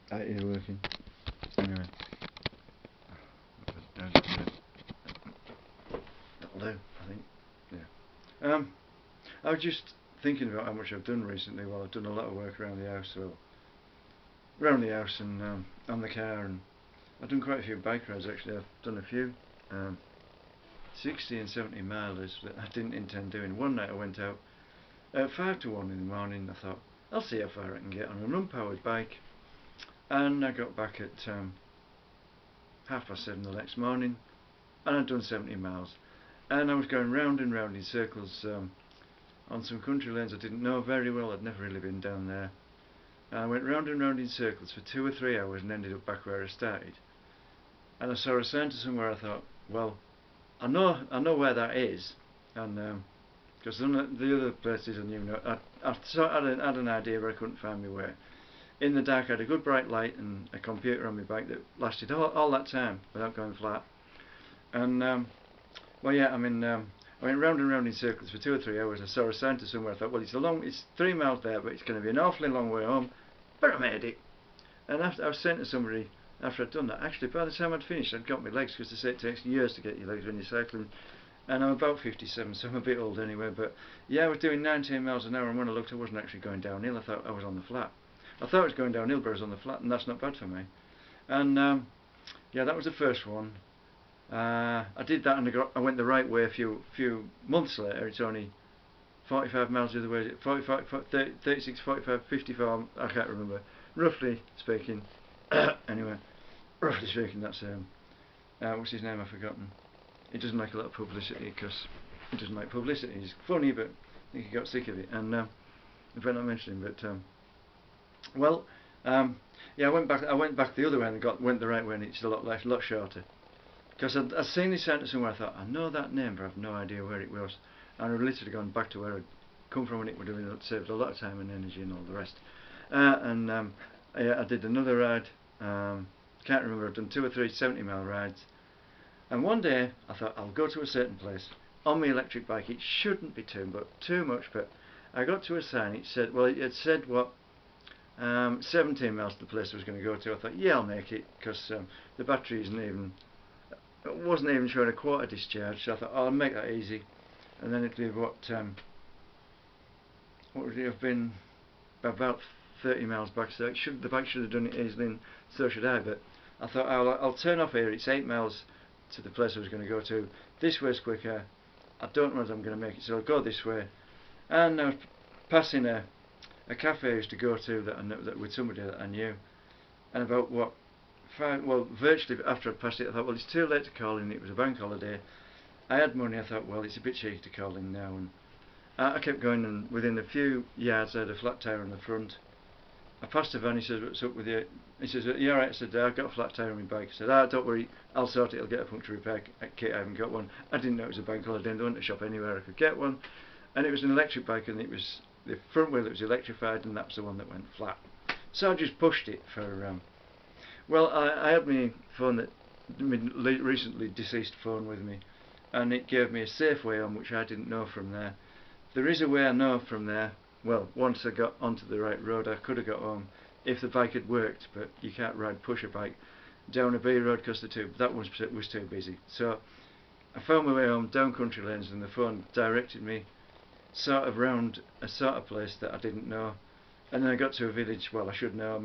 Out here working. Anyway. That'll do, I think. Yeah. I was just thinking about how much I've done recently. Well, I've done a lot of work around the house, and on the car, and I've done quite a few bike rides actually. I've done a few 60 and 70 milers that I didn't intend doing. One night I went out at 5 to 1 in the morning. I thought, I'll see how far I can get on an unpowered bike, and I got back at 7:30 the next morning, and I'd done 70 miles, and I was going round and round in circles on some country lanes I didn't know very well. I'd never really been down there. And I went round and round in circles for 2 or 3 hours and ended up back where I started. And I saw a sign to somewhere. I thought, well, I know where that is, and because the other places I knew, I had an idea, but I couldn't find my way. In the dark, I had a good bright light and a computer on my bike that lasted all that time without going flat. And well, yeah, I went round and round in circles for 2 or 3 hours. I saw a sign to somewhere. I thought, well, it's 3 miles there, but it's going to be an awfully long way home. But I made it. And after I was saying to somebody after I'd done that, actually, by the time I'd finished, I'd got my legs, because they say it takes years to get your legs when you're cycling. And I'm about 57, so I'm a bit old anyway. But yeah, I was doing 19 miles an hour, and when I looked, I wasn't actually going downhill. I thought I was on the flat. I thought I was going downhill, but I was on the flat, and that's not bad for me. And yeah, that was the first one. I did that, and I went the right way a few months later. It's only 45 miles the other way. 36, 45, 54. I can't remember. Roughly speaking. Anyway, roughly speaking, that's what's his name? I've forgotten. He doesn't like a lot of publicity, because he doesn't like publicity. He's funny, but I think he got sick of it. And I better not mention him. But well, yeah, I went back the other way and went the right way, and it's a lot shorter. Because I'd seen this centre somewhere. I thought, I know that name, but I've no idea where it was. And I'd literally gone back to where I'd come from when it would have saved a lot of time and energy and all the rest. Yeah, I did another ride. Can't remember. I've done 2 or 3 70-mile rides. And one day I thought, I'll go to a certain place on my electric bike. It shouldn't be too much, but I got to a sign. It said, well, it said what 17 miles to the place I was going to go to. I thought, yeah, I'll make it, because the battery wasn't even showing a quarter discharge. So I thought, oh, I'll make that easy. And then it'd be what would it have been? About 30 miles back. So the bike should have done it easily, and so should I. But I thought, I'll turn off here. It's 8 miles to the place I was going to go to. This way's quicker. I don't know if I'm going to make it, so I'll go this way. And I was passing a cafe I used to go to that with somebody that I knew. And about virtually after I passed it, I thought, well, it's too late to call in. It was a bank holiday. I had money. I thought, well, it's a bit cheeky to call in now. And I kept going, and within a few yards I had a flat tyre on the front. I passed a van. He says, what's up with you? He says, you alright? I said, I've got a flat tyre on my bike. I said, don't worry, I'll sort it. I'll get a puncture repair kit. I haven't got one. I didn't know it was a bank holiday. I went to shop anywhere I could get one. And it was an electric bike, and it was the front wheel that was electrified, and that's the one that went flat. So I just pushed it for well, I had my phone, recently deceased phone, with me, and it gave me a safe way on, which I didn't know from there. There is a way I know from there. Well, once I got onto the right road, I could have got home if the bike had worked, but you can't push a bike down a B road, because that was too busy. So I found my way home down country lanes, and the phone directed me sort of round a sort of place that I didn't know. And then I got to a village. Well, I should know.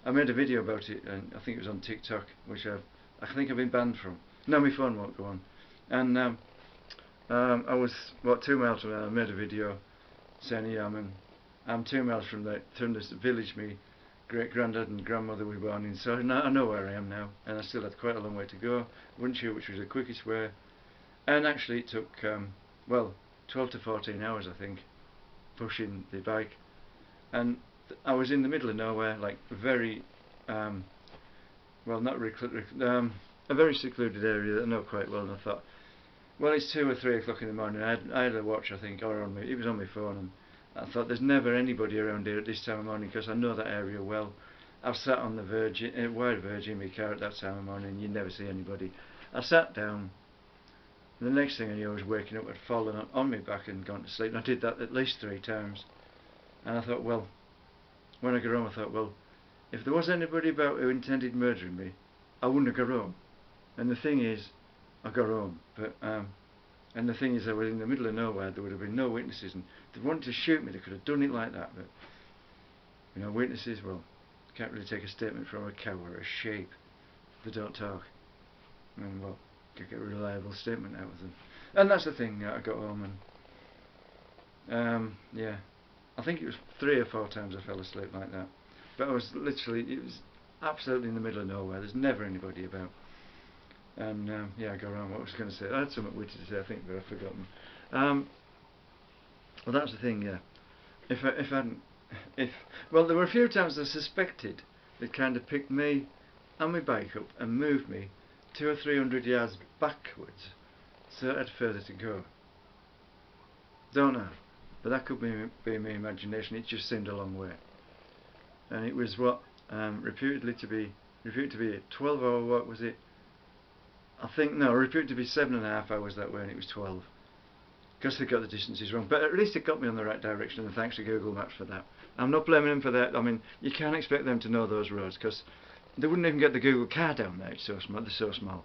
I made a video about it, and I think it was on TikTok, which I think I've been banned from. No, my phone won't go on. And I was 2 miles from there. I made a video saying, yeah, I'm 2 miles from this village my great granddad and grandmother were born in. So I know where I am now, and I still had quite a long way to go. Wasn't sure which was the quickest way. And actually, it took 12 to 14 hours, I think, pushing the bike. And I was in the middle of nowhere, like very, well, not a very secluded area that I know quite well. And I thought, well, it's 2 or 3 o'clock in the morning. I had a watch, I think, or it was on my phone, and I thought, there's never anybody around here at this time of morning, because I know that area well. I've sat on the wide verge in my car at that time of morning, and you never see anybody. I sat down. The next thing I knew, I was waking up. I'd fallen on my back and gone to sleep. And I did that at least 3 times. And I thought, well, when I got home, I thought, well, if there was anybody about who intended murdering me, I wouldn't have got home. And the thing is, I got home, but and the thing is, I was in the middle of nowhere. There would have been no witnesses, and if they wanted to shoot me, they could have done it like that. But you know, witnesses, well, can't really take a statement from a cow or a sheep. They don't talk, and well, you get a reliable statement out of them. And that's the thing. I got home, and yeah, I think it was 3 or 4 times I fell asleep like that. But I was literally, it was absolutely in the middle of nowhere. There's never anybody about. And yeah, I got around what I was going to say. I had something witty to say, I think, but I've forgotten. Well, that's the thing, yeah. Well, there were a few times I suspected they'd kind of picked me and my bike up and moved me 200 or 300 yards backwards, so I had further to go. Don't know, but that could be my imagination. It just seemed a long way, and it was what reputed to be a 12-hour walk, was it? I think, no, reputed to be 7.5 hours that way, and it was 12. Because they got the distances wrong. But at least it got me on the right direction, and thanks to Google Maps for that. I'm not blaming them for that. I mean, you can't expect them to know those roads, because they wouldn't even get the Google car down there. It's so small. They're so small.